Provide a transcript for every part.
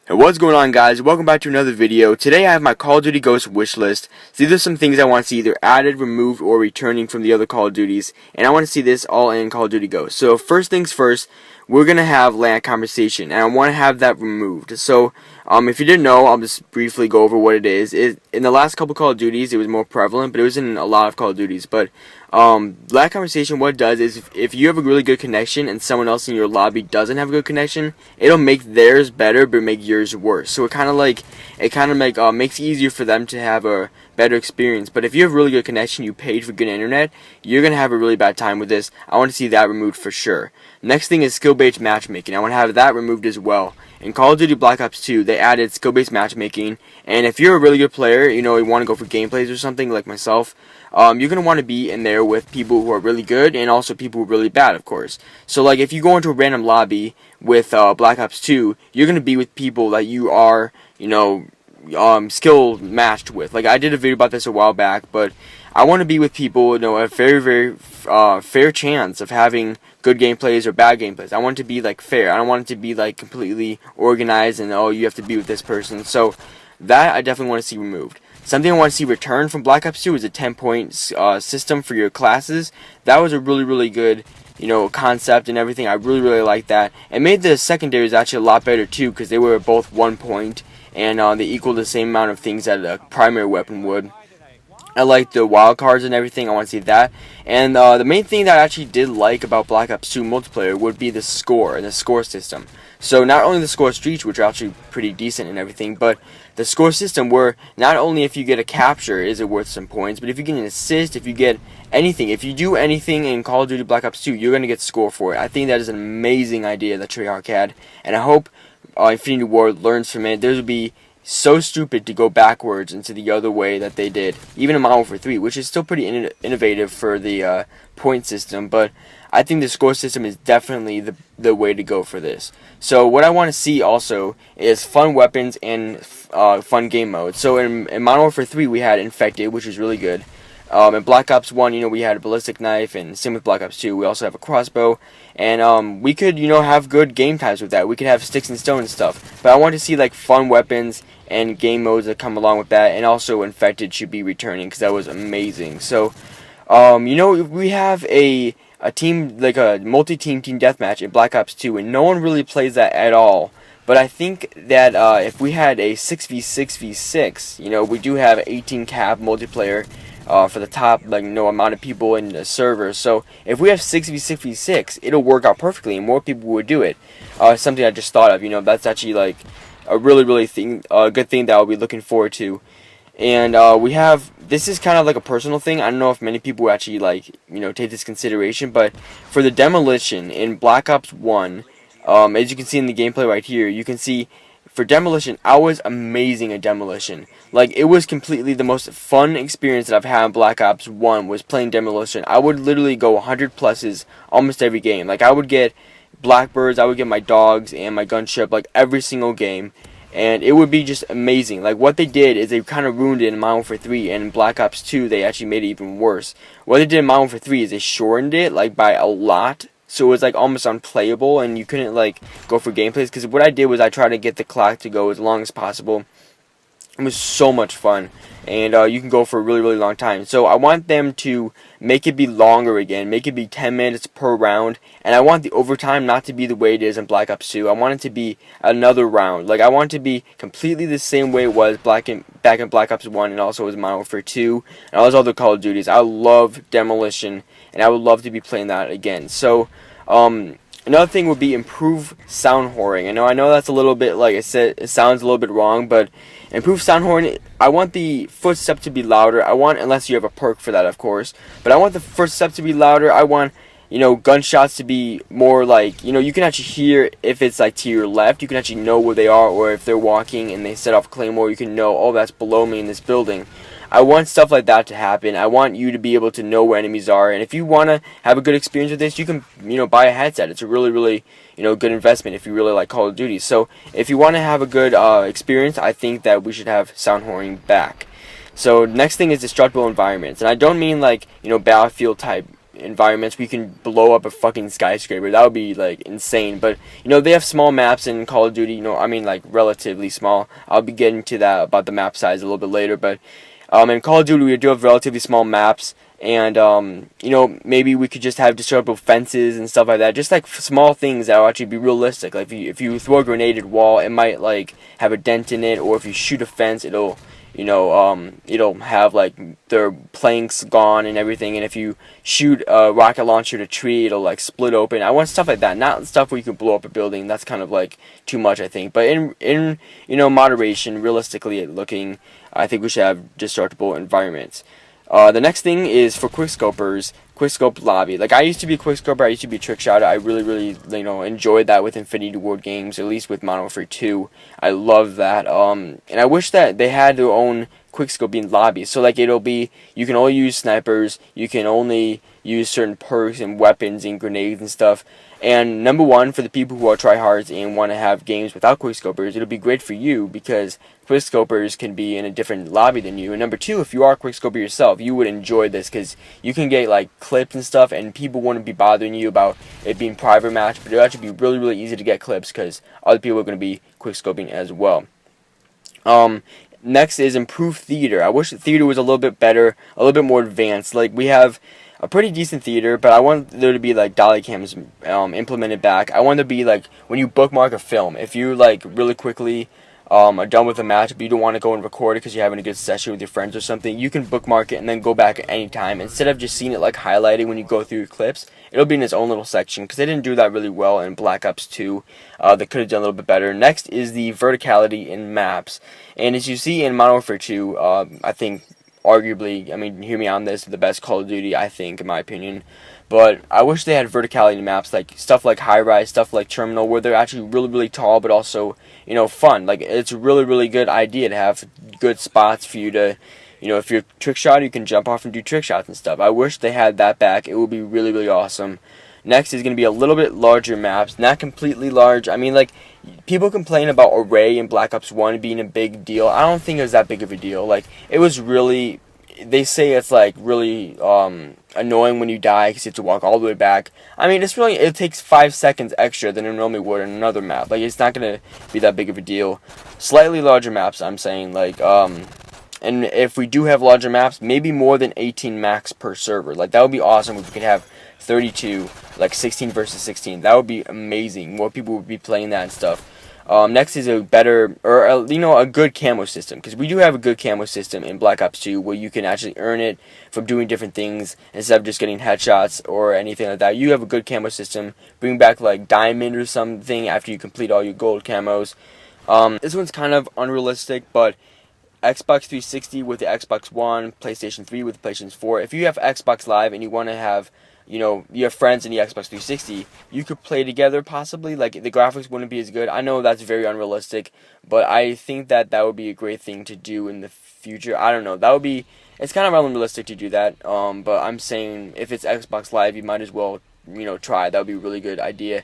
Hey, what's going on, guys? Welcome back to another video. Today I have my Call of Duty Ghost wish list. So these are some things I want to see either added, removed, or returning from the other Call of Duties, and I want to see this all in Call of Duty Ghost. So first things first, we're gonna have LAN conversation, and I want to have that removed. So if you didn't know, I'll just briefly go over what it is. In the last couple Call of Duties, it was more prevalent, but it was in a lot of Call of Duties. But LAN conversation, what it does is if you have a really good connection and someone else in your lobby doesn't have a good connection, it'll make theirs better but make yours worse. So makes it easier for them to have a better experience. But if you have really good connection, you paid for good internet, you're gonna have a really bad time with this. I want to see that removed for sure. Next thing is skill-based matchmaking. I want to have that removed as well. In Call of Duty Black Ops 2, they added skill-based matchmaking, and if you're a really good player, you want to go for gameplays or something like myself, you're going to want to be in there with people who are really good and also people who are really bad, of course. So like if you go into a random lobby with Black Ops 2, you're going to be with people that you are, skill matched with. Like I did a video about this a while back, but I want to be with people, a very, very fair chance of having good gameplays or bad gameplays. I want it to be like fair. I don't want it to be like completely organized and you have to be with this person. So that I definitely want to see removed. Something I want to see returned from Black Ops 2 is a 10-point system for your classes. That was a really, really good concept and everything. I really, really like that. It made the secondaries actually a lot better too, because they were both 1 point and they equal the same amount of things that a primary weapon would. I like the wild cards and everything. I want to see that. And the main thing that I actually did like about Black Ops 2 multiplayer would be the score and the score system. So not only the score streaks, which are actually pretty decent and everything, but the score system where not only if you get a capture is it worth some points, but if you get an assist, if you get anything, if you do anything in Call of Duty Black Ops 2, you're going to get score for it. I think that is an amazing idea that Treyarch had, and I hope Infinity Ward learns from it. There would be so stupid to go backwards into the other way that they did, even in Modern Warfare 3, which is still pretty innovative for the point system, but I think the score system is definitely the way to go for this. So what I want to see also is fun weapons and fun game modes. So in Modern Warfare 3 we had Infected, which was really good. In Black Ops 1, we had a ballistic knife, and same with Black Ops 2. We also have a crossbow, and we could, have good game times with that. We could have sticks and stones and stuff. But I want to see like fun weapons and game modes that come along with that, and also Infected should be returning because that was amazing. So, we have a team, like a multi-team team deathmatch in Black Ops 2, and no one really plays that at all. But I think that if we had a 6v6v6, we do have 18 cap multiplayer for the top amount of people in the server. So if we have 6v6v6, it'll work out perfectly, and more people would do it. Something I just thought of. That's actually like a really, really good thing that I'll be looking forward to. And this is kind of like a personal thing. I don't know if many people actually take this consideration, but for the Demolition in Black Ops 1, as you can see in the gameplay right here, you can see for Demolition, I was amazing at Demolition. Like, it was completely the most fun experience that I've had in Black Ops 1 was playing Demolition. I would literally go 100 pluses almost every game. Like, I would get Blackbirds, I would get my dogs and my gunship, like, every single game. And it would be just amazing. Like, what they did is they kind of ruined it in Modern Warfare 3, and in Black Ops 2, they actually made it even worse. What they did in Modern Warfare 3 is they shortened it, like, by a lot. So it was like almost unplayable, and you couldn't go for gameplays. Because what I did was I tried to get the clock to go as long as possible. It was so much fun, and you can go for a really, really long time. So I want them to make it be longer again, make it be 10 minutes per round, and I want the overtime not to be the way it is in Black Ops 2. I want it to be another round. Like, I want it to be completely the same way it was back in Black Ops 1, and also as Modern Warfare 2, and all those other Call of Duties. I love Demolition, and I would love to be playing that again. So, another thing would be improve sound whoring. I know that's a little bit, like I said, it sounds a little bit wrong, but improve sound whoring, I want the footstep to be louder. Unless you have a perk for that, of course, but I want the footstep to be louder. I want, gunshots to be more like, you can actually hear if it's like to your left, you can actually know where they are, or if they're walking and they set off a claymore, you can know, oh, that's below me in this building. I want stuff like that to happen. I want you to be able to know where enemies are, and if you want to have a good experience with this, you can, buy a headset. It's a really, really, good investment if you really like Call of Duty. So if you want to have a good experience, I think that we should have sound whoring back. So next thing is destructible environments, and I don't mean like, Battlefield type environments where you can blow up a fucking skyscraper. That would be like insane. But you know, they have small maps in Call of Duty. You know, I mean like relatively small. I'll be getting to that about the map size a little bit later. But in Call of Duty, we do have relatively small maps. And you know, maybe we could just have destructible fences and stuff like that. Just like small things that will actually be realistic. Like if you throw a grenade at a wall, it might like have a dent in it. Or if you shoot a fence, it'll, you know, it'll have like their planks gone and everything. And if you shoot a rocket launcher at a tree, it'll like split open. I want stuff like that, not stuff where you can blow up a building. That's kind of like too much, I think. But in you know, moderation, realistically looking, I think we should have destructible environments. The next thing is for quickscopers, quickscope lobby. Like I used to be a quickscoper, I used to be a trick shotter. I really you know, enjoyed that with Infinity Ward games, at least with Modern Warfare 2. I love that. And I wish that they had their own quickscoping lobbies. So like it'll be, you can only use snipers, you can only use certain perks and weapons and grenades and stuff. And number one, for the people who are tryhards and want to have games without quickscopers, it'll be great for you because quickscopers can be in a different lobby than you. And number two, if you are a quickscoper yourself, you would enjoy this because you can get like clips and stuff, and people wouldn't be bothering you about it being private match, but it'll actually be really easy to get clips because other people are going to be quickscoping as well. Next is improved theater. I wish the theater was a little bit better, a little bit more advanced. Like we have a pretty decent theater, but I want there to be like dolly cams implemented back. I want there to be like when you bookmark a film, if you like really quickly are done with a match, but you don't want to go and record it because you're having a good session with your friends or something, you can bookmark it and then go back at any time. Instead of just seeing it like highlighted when you go through your clips, it'll be in its own little section because they didn't do that really well in Black Ops 2. They could have done a little bit better. Next is the verticality in maps. And as you see in Modern Warfare 2, I think arguably, I mean, hear me on this, the best Call of Duty, I think, in my opinion. But I wish they had verticality in maps, like stuff like High Rise, stuff like Terminal, where they're actually really tall, but also, you know, fun. Like, it's a really good idea to have good spots for you to, you know, if you're a trick shot, you can jump off and do trick shots and stuff. I wish they had that back. It would be really awesome. Next is going to be a little bit larger maps, not completely large. I mean, like, people complain about Array in Black Ops 1 being a big deal. I don't think it was that big of a deal. Like, it was really, they say it's like really annoying when you die because you have to walk all the way back. I mean, it's really, it takes 5 seconds extra than it normally would in another map. Like, it's not going to be that big of a deal. Slightly larger maps, I'm saying, like, and if we do have larger maps, maybe more than 18 max per server. Like, that would be awesome if we could have 32, like 16 versus 16. That would be amazing. More people would be playing that and stuff. Next is a better, or you know, a good camo system, because we do have a good camo system in Black Ops 2 where you can actually earn it from doing different things instead of just getting headshots or anything like that. You have a good camo system. Bring back like diamond or something after you complete all your gold camos. This one's kind of unrealistic, but Xbox 360 with the Xbox One, PlayStation 3 with the PlayStation 4. If you have Xbox Live and you want to have, you know, you have friends in the Xbox 360, you could play together possibly. Like, the graphics wouldn't be as good. I know that's very unrealistic, but I think that that would be a great thing to do in the future. I don't know. That would be, it's kind of unrealistic to do that, but I'm saying if it's Xbox Live, you might as well, you know, try. That would be a really good idea.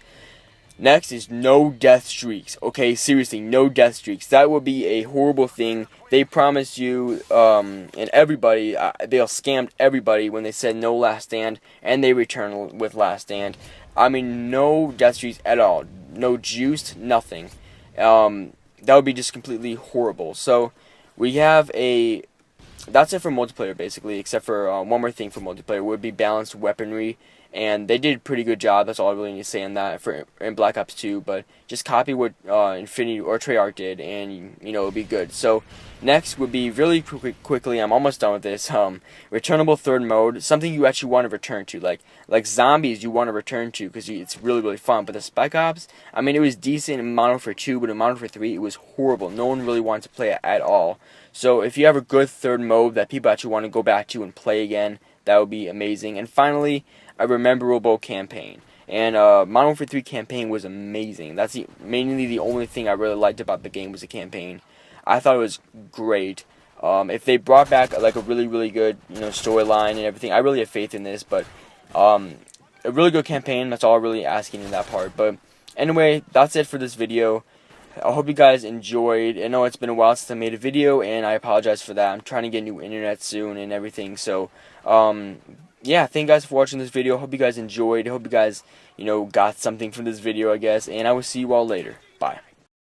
Next is no death streaks. Okay, seriously, no death streaks. That would be a horrible thing. They promised you, and everybody, they'll scammed everybody when they said no last stand, and they returned with last stand. I mean, no death streaks at all. No juiced, nothing. That would be just completely horrible. So, we have a, that's it for multiplayer, basically, except for one more thing for multiplayer, would be balanced weaponry. And they did a pretty good job. That's all I really need to say on that in Black Ops 2. But just copy what Infinity or Treyarch did, and you know, it'll be good. So next would be really quickly. I'm almost done with this. Returnable third mode, something you actually want to return to, like zombies. You want to return to because it's really fun. But the Spec Ops, I mean, it was decent in Modern Warfare 2, but in Modern Warfare 3, it was horrible. No one really wanted to play it at all. So if you have a good third mode that people actually want to go back to and play again, that would be amazing. And finally, a memorable campaign. And Modern Warfare 3 campaign was amazing. That's mainly the only thing I really liked about the game was the campaign. I thought it was great. If they brought back like a really good, you know, storyline and everything, I really have faith in this. But a really good campaign. That's all I'm really asking in that part. But anyway, that's it for this video. I hope you guys enjoyed. I know it's been a while since I made a video, and I apologize for that. I'm trying to get new internet soon and everything. So yeah, thank you guys for watching this video. Hope you guys enjoyed. Hope you guys, got something from this video, I guess. And I will see you all later. Bye.